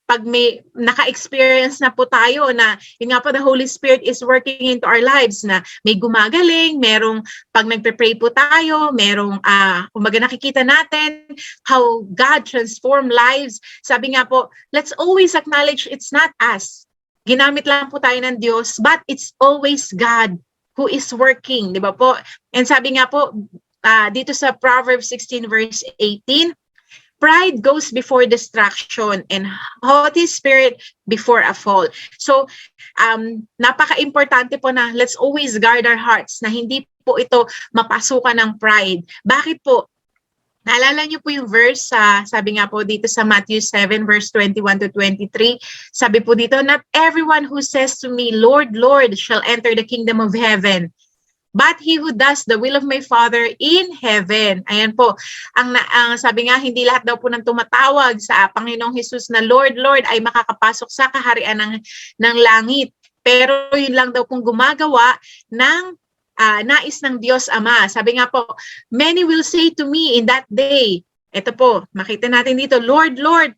pag may naka-experience na po tayo na yun nga po, the Holy Spirit is working into our lives na may gumagaling, merong pag nagpe-pray po tayo, merong kumbaga nakikita natin how God transform lives. Sabi nga po, let's always acknowledge it's not us. Ginamit lang po tayo ng Diyos, but it's always God who is working, di ba po? And sabi nga po, dito sa Proverbs 16 verse 18, Pride goes before distraction and haughty spirit before a fall. So, napaka-importante po na let's always guard our hearts na hindi po ito mapasukan ng pride. Bakit po? Naalala niyo po yung verse, sabi nga po dito sa Matthew 7 verse 21 to 23, sabi po dito, not everyone who says to me, Lord, Lord, shall enter the kingdom of heaven, but he who does the will of my Father in heaven. Ayan po, ang sabi nga, hindi lahat daw po ng tumatawag sa Panginoong Hesus na Lord, Lord ay makakapasok sa kaharian ng langit. Pero yun lang daw pong gumagawa ng nais ng Diyos Ama. Sabi nga po, many will say to me in that day, ito po, makita natin dito, Lord, Lord,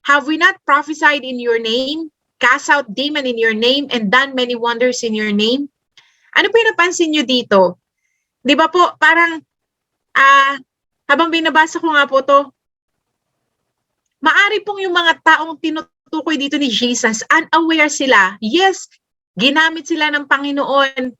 have we not prophesied in your name, cast out demon in your name, and done many wonders in your name? Ano po yung napansin nyo dito? Di ba po, parang, habang binabasa ko nga po to, maari pong yung mga taong tinutukoy dito ni Jesus, unaware sila. Yes, ginamit sila ng Panginoon.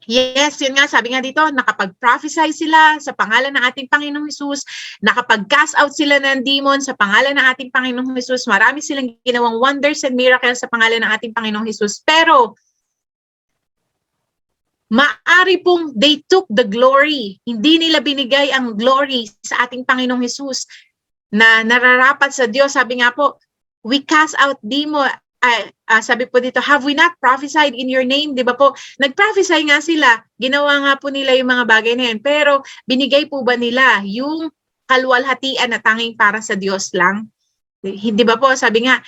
Yes, yun nga, sabi nga dito, nakapag-prophesy sila sa pangalan ng ating Panginoong Hesus, nakapag-cast out sila ng demon sa pangalan ng ating Panginoong Hesus, marami silang ginawang wonders and miracles sa pangalan ng ating Panginoong Hesus. Pero, maari pong they took the glory. Hindi nila binigay ang glory sa ating Panginoong Hesus na nararapat sa Diyos. Sabi nga po, we cast out demon. Sabi po dito, have we not prophesied in your name? Di ba po? Nag-prophesy nga sila. Ginawa nga po nila yung mga bagay na yan. Pero binigay po ba nila yung kaluwalhatian na tanging para sa Diyos lang? Hindi ba po? Sabi nga,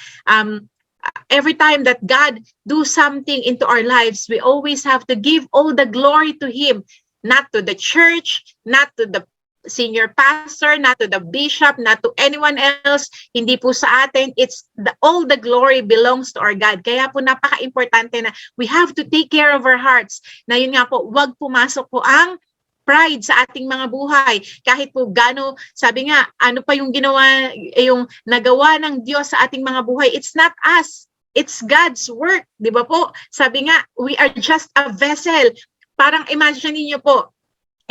every time that God do something into our lives, we always have to give all the glory to Him, not to the church, not to the senior pastor, not to the bishop, not to anyone else. Hindi po sa atin. It's all the glory belongs to our God. Kaya po napaka-importante na we have to take care of our hearts. Na yun nga po, wag pumasok po ang pride sa ating mga buhay. Kahit po gano, sabi nga, ano pa yung ginawa, yung nagawa ng Diyos sa ating mga buhay, it's not us. It's God's work. Di ba po? Sabi nga, we are just a vessel. Parang imagine niyo po,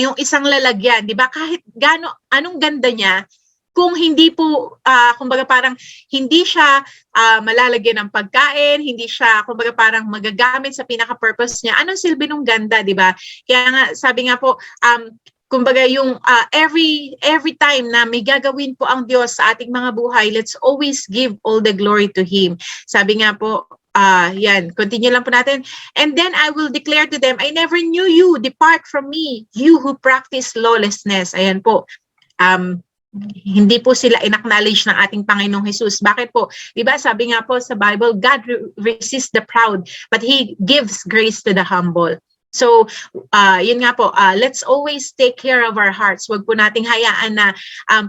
yung isang lalagyan, di ba? Kahit gano, anong ganda niya, kung hindi po, kumbaga parang hindi siya malalagyan ng pagkain, hindi siya, kumbaga parang magagamit sa pinaka-purpose niya, anong silbi nung ganda, di ba? Kaya nga, sabi nga po, kumbaga yung every time na may gagawin po ang Diyos sa ating mga buhay, let's always give all the glory to Him. Sabi nga po, yan, continue lang po natin. And then I will declare to them, I never knew you, depart from me, you who practice lawlessness. Ayan po, hindi po sila in-acknowledge ng ating Panginoong Hesus. Bakit po? Diba sabi nga po sa Bible, God resists the proud, but He gives grace to the humble. So, yun nga po, let's always take care of our hearts. Huwag po nating hayaan na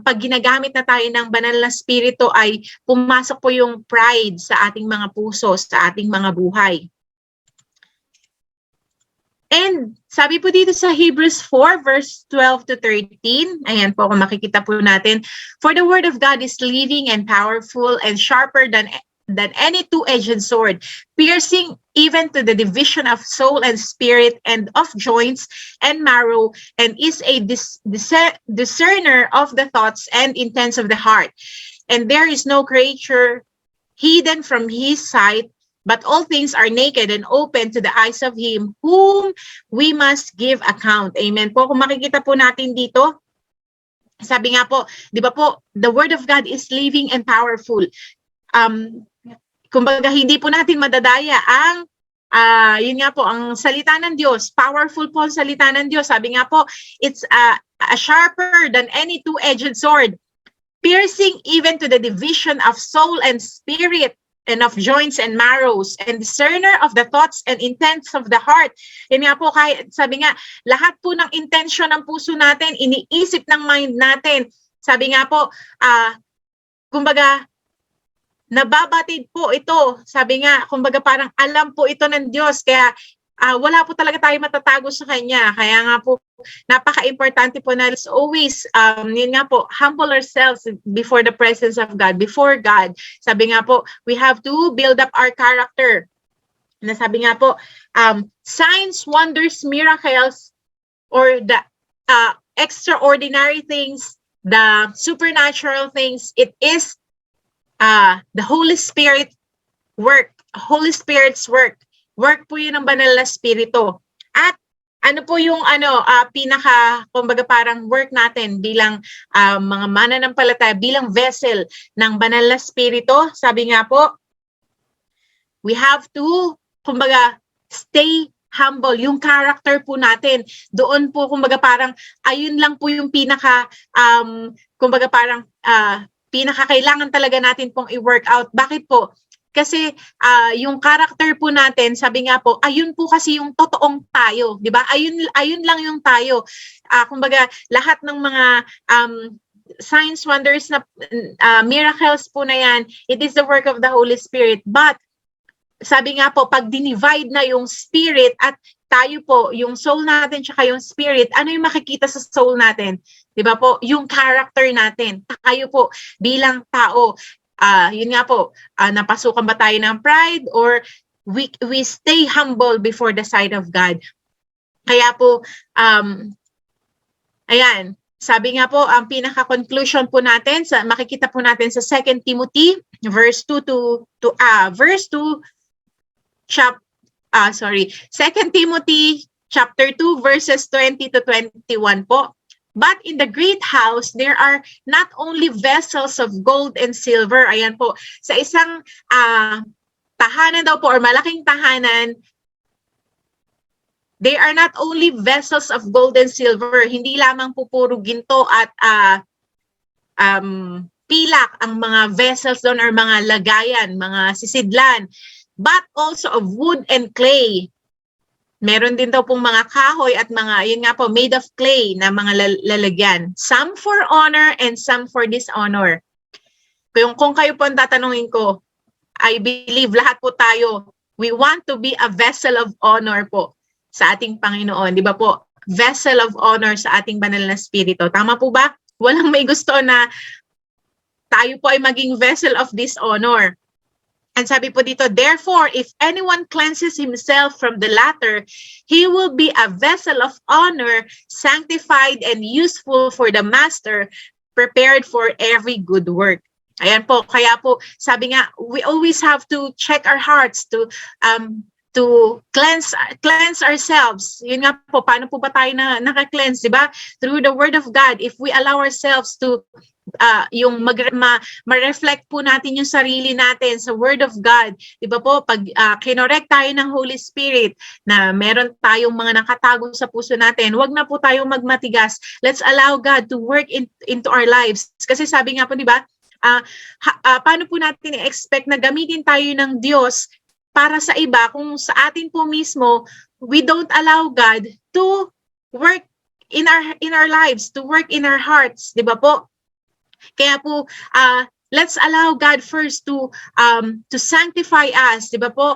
pag ginagamit na tayo ng banal na spirito ay pumasok po yung pride sa ating mga puso, sa ating mga buhay. And sabi po dito sa Hebrews 4 verse 12 to 13, ayan po kung makikita po natin, for the word of God is living and powerful and sharper than any two-edged sword, piercing even to the division of soul and spirit and of joints and marrow, and is a discerner of the thoughts and intents of the heart. And there is no creature hidden from His sight, but all things are naked and open to the eyes of Him whom we must give account. Amen po. Kung makikita po natin dito, sabi nga po, di ba po, the word of God is living and powerful. Kumbaga hindi po natin madadaya ang yun nga po ang salita ng Diyos, powerful po ang salita ng Diyos. Sabi nga po, it's a sharper than any two-edged sword, piercing even to the division of soul and spirit and of joints and marrows, and discerner of the thoughts and intents of the heart. Yan nga po, kahit sabi nga, lahat po ng intention ng puso natin, iniisip ng mind natin. Sabi nga po, kumbaga, nababatid po ito. Sabi nga, kumbaga parang alam po ito ng Diyos. Kaya wala po talaga tayo matatago sa Kanya. Kaya nga po, napaka-importante po na let's always, yun nga po, humble ourselves before the presence of God, before God. Sabi nga po, we have to build up our character. Na sabi nga po, signs, wonders, miracles, or the extraordinary things the supernatural things, it is the Holy Spirit work. Holy Spirit's work. Work po yun ng banal na spirito. At ano po yung pinaka, kumbaga parang work natin bilang mga mananampalataya, bilang vessel ng banal na spirito? Sabi nga po, we have to, kumbaga, stay humble. Yung character po natin, doon po, kumbaga parang, ayun lang po yung pinaka, kumbaga parang, pinaka kailangan talaga natin pong i-work out. Bakit po? Kasi yung character po natin, sabi nga po, ayun po kasi yung totoong tayo, 'di ba? Ayun lang yung tayo. Kumbaga lahat ng mga signs, wonders na miracles po na 'yan, it is the work of the Holy Spirit. But sabi nga po, pag dinivide na yung spirit at tayo po, yung soul natin tsaka yung spirit, ano yung makikita sa soul natin? 'Di ba po? Yung character natin. Tayo po bilang tao. Yun nga po, napasukan ba tayo ng pride or we stay humble before the sight of God. Kaya po, ayan, sabi nga po, ang pinaka-conclusion po natin, makikita po natin sa 2 Timothy, verse 2 Timothy chapter 2, verses 20 to 21 po. But in the great house, there are not only vessels of gold and silver. Ayan po. Sa isang tahanan daw po or malaking tahanan, they are not only vessels of gold and silver. Hindi lamang po puro ginto at pilak ang mga vessels doon or mga lagayan, mga sisidlan. But also of wood and clay. Meron din daw pong mga kahoy at mga, yun nga po, made of clay na mga lalagyan. Some for honor and some for dishonor. Kung kayo po ang tatanungin ko, I believe lahat po tayo, we want to be a vessel of honor po sa ating Panginoon. Di ba po? Vessel of honor sa ating banal na spirito. Tama po ba? Walang may gusto na tayo po ay maging vessel of dishonor. And sabi po dito, therefore, if anyone cleanses himself from the latter, he will be a vessel of honor, sanctified and useful for the master, prepared for every good work. Ayan po, kaya po, sabi nga, we always have to check our hearts to cleanse ourselves. Yun nga po, paano po ba tayo naka-cleanse, di ba? Through the Word of God, if we allow ourselves to yung ma-reflect po natin yung sarili natin sa Word of God. Di ba po, pag kinorek tayo ng Holy Spirit na meron tayong mga nakatago sa puso natin, wag na po tayong magmatigas. Let's allow God to work into our lives. Kasi sabi nga po, di ba, paano po natin i-expect na gamitin tayo ng Diyos para sa iba kung sa atin po mismo, we don't allow God to work in our lives, to work in our hearts. Di ba po? Kaya po, let's allow God first to sanctify us, di ba po?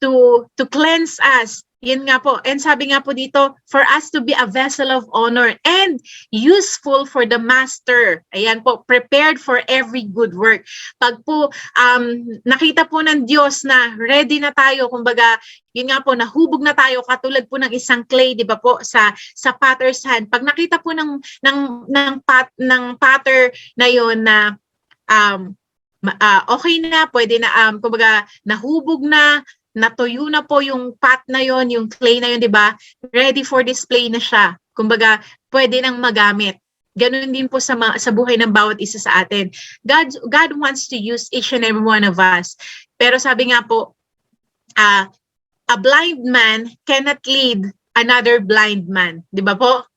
To cleanse us. Yan nga po. And sabi nga po dito, for us to be a vessel of honor and useful for the master. Ayan po, prepared for every good work. Pag po nakita po ng Diyos na ready na tayo, kumbaga, yun nga po, nahubog na tayo katulad po ng isang clay, di ba po, sa potter's hand. Pag nakita po ng potter na yun na okay na, pwede na, kumbaga, nahubog na, natuyo na po yung pot na yon, yung clay na yon, di ba? Ready for display na siya. Kumbaga, pwede nang magamit. Ganun din po sa buhay ng bawat isa sa atin. God wants to use each and every one of us. Pero sabi nga po, a blind man cannot lead another blind man. Di ba po?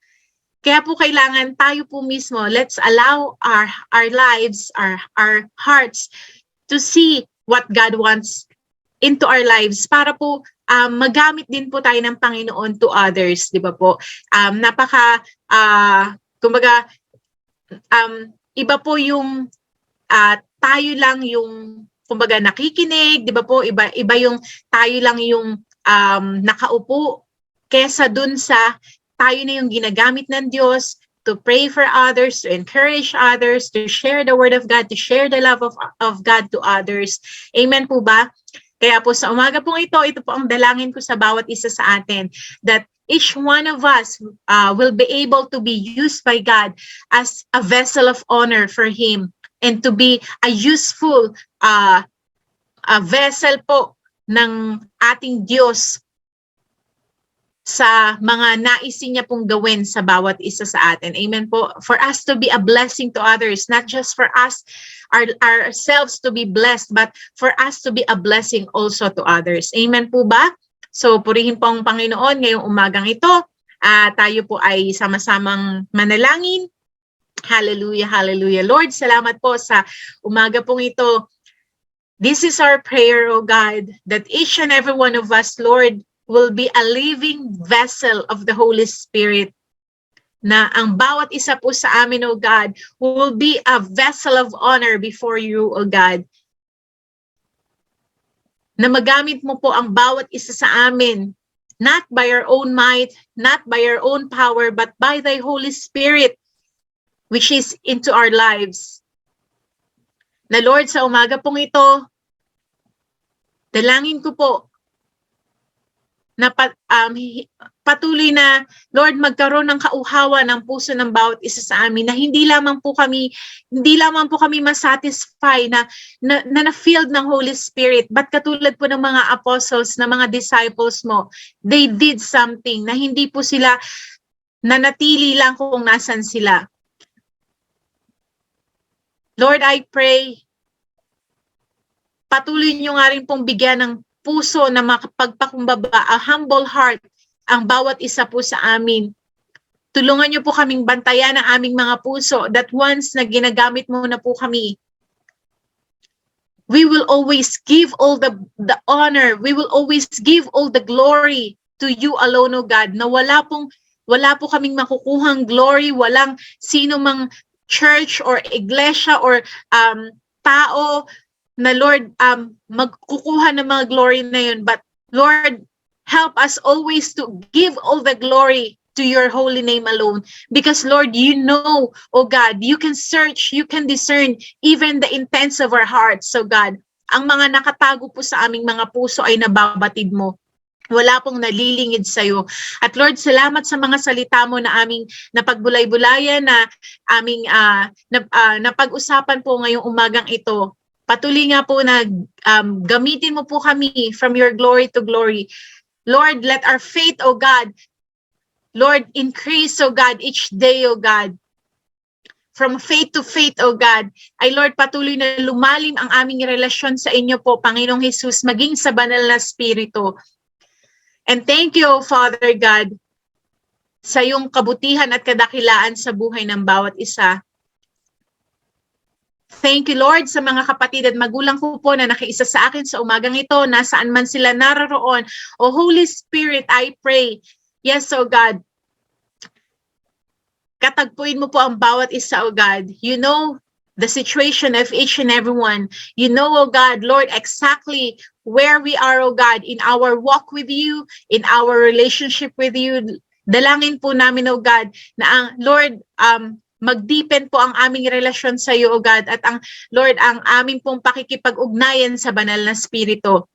Kaya po kailangan tayo po mismo, let's allow our lives, our hearts to see what God wants into our lives para po magamit din po tayo ng Panginoon to others, di ba po? Kumbaga, iba po yung tayo lang yung, kumbaga, nakikinig, di ba po? Iba yung tayo lang yung nakaupo kesa dun sa tayo na yung ginagamit ng Diyos to pray for others, to encourage others, to share the Word of God, to share the love of God to others. Amen po ba? Kaya po sa umaga pong ito po ang dalangin ko sa bawat isa sa atin, that each one of us will be able to be used by God as a vessel of honor for Him and to be a useful a vessel po ng ating Diyos sa mga naisin niya pong gawin sa bawat isa sa atin. Amen po. For us to be a blessing to others, not just for us, ourselves to be blessed, but for us to be a blessing also to others. Amen po ba? So, purihin po ang Panginoon ngayong umagang ito. Tayo po ay sama-samang manalangin. Hallelujah, hallelujah. Lord, salamat po sa umaga pong ito. This is our prayer, O God, that each and every one of us, Lord, will be a living vessel of the Holy Spirit. Na ang bawat isa po sa amin, O God, will be a vessel of honor before you, O God. Na magamit mo po ang bawat isa sa amin, not by our own might, not by our own power, but by thy Holy Spirit, which is into our lives. Na Lord, sa umaga pong ito, dalangin ko po na patuloy na, Lord, magkaroon ng kauhawa ng puso ng bawat isa sa amin, na hindi lamang po kami masatisfy na filled ng Holy Spirit, but katulad po ng mga apostles, na mga disciples mo, they did something, na hindi po sila nanatili lang kung nasan sila. Lord, I pray, patuloy niyo nga rin pong bigyan ng puso na makapagpakumbaba, a humble heart, ang bawat isa po sa amin. Tulungan niyo po kaming bantayan ang aming mga puso, that once na ginagamit mo na po kami, we will always give all the honor, we will always give all the glory to you alone, O God, na wala po kaming makukuhang glory, walang sino mang church or iglesia or tao na Lord, magkukuha ng mga glory na yun. But Lord, help us always to give all the glory to your holy name alone. Because Lord, you know, oh God, you can search, you can discern even the intents of our hearts. So God, ang mga nakatago po sa aming mga puso ay nababatid mo. Wala pong nalilingid sa'yo. At Lord, salamat sa mga salita mo na aming napagbulay-bulayan, na aming napag-usapan po ngayong umagang ito. Patuloy nga po na gamitin mo po kami from your glory to glory. Lord, let our faith, O God, Lord, increase, O God, each day, O God. From faith to faith, O God. Ay Lord, patuloy na lumalim ang aming relasyon sa inyo po, Panginoong Jesus, maging sa banal na Espiritu. And thank you, Father God, sa iyong kabutihan at kadakilaan sa buhay ng bawat isa. Thank you, Lord, sa mga kapatid at magulang ko po na nakiisa sa akin sa umagang ito, nasaan man sila naroon. O Holy Spirit, I pray, yes, O God, katagpuin mo po ang bawat isa, O God. You know the situation of each and everyone. You know, O God, Lord, exactly where we are, O God, in our walk with you, in our relationship with you. Dalangin po namin, O God, na ang Lord, mag-deepen po ang aming relasyon sa iyo, O God, at ang Lord, ang aming pong pakikipag-ugnayan sa banal na Espiritu.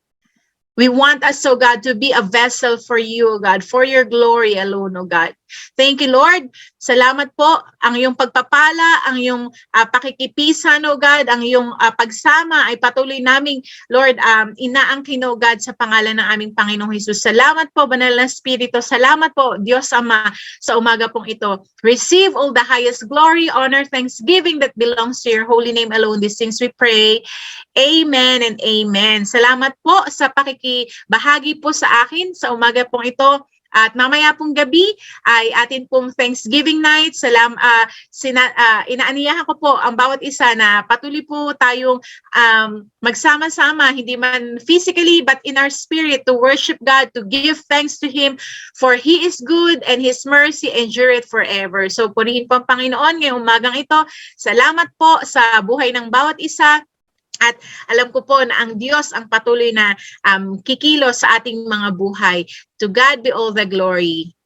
We want us, O God, to be a vessel for you, O God, for your glory alone, O God. Thank you, Lord. Salamat po. Ang iyong pagpapala, ang iyong pakikipisan, O God, ang iyong pagsama ay patuloy naming, Lord, inaangkin, O God, sa pangalan ng aming Panginoong Hesus. Salamat po, Banal na Espiritu. Salamat po, Diyos Ama, sa umaga pong ito. Receive all the highest glory, honor, thanksgiving that belongs to your holy name alone. These things we pray. Amen and amen. Salamat po sa pakikibahagi po sa akin sa umaga pong ito. At mamaya pong gabi ay atin pong Thanksgiving night. Inaaniyahan ko po ang bawat isa na patuloy po tayong magsama-sama, hindi man physically but in our spirit, to worship God, to give thanks to Him, for He is good and His mercy endureth forever. So purihin po ang Panginoon ngayong umagang ito. Salamat po sa buhay ng bawat isa. At alam ko po na ang Diyos ang patuloy na kikilos sa ating mga buhay. To God be all the glory.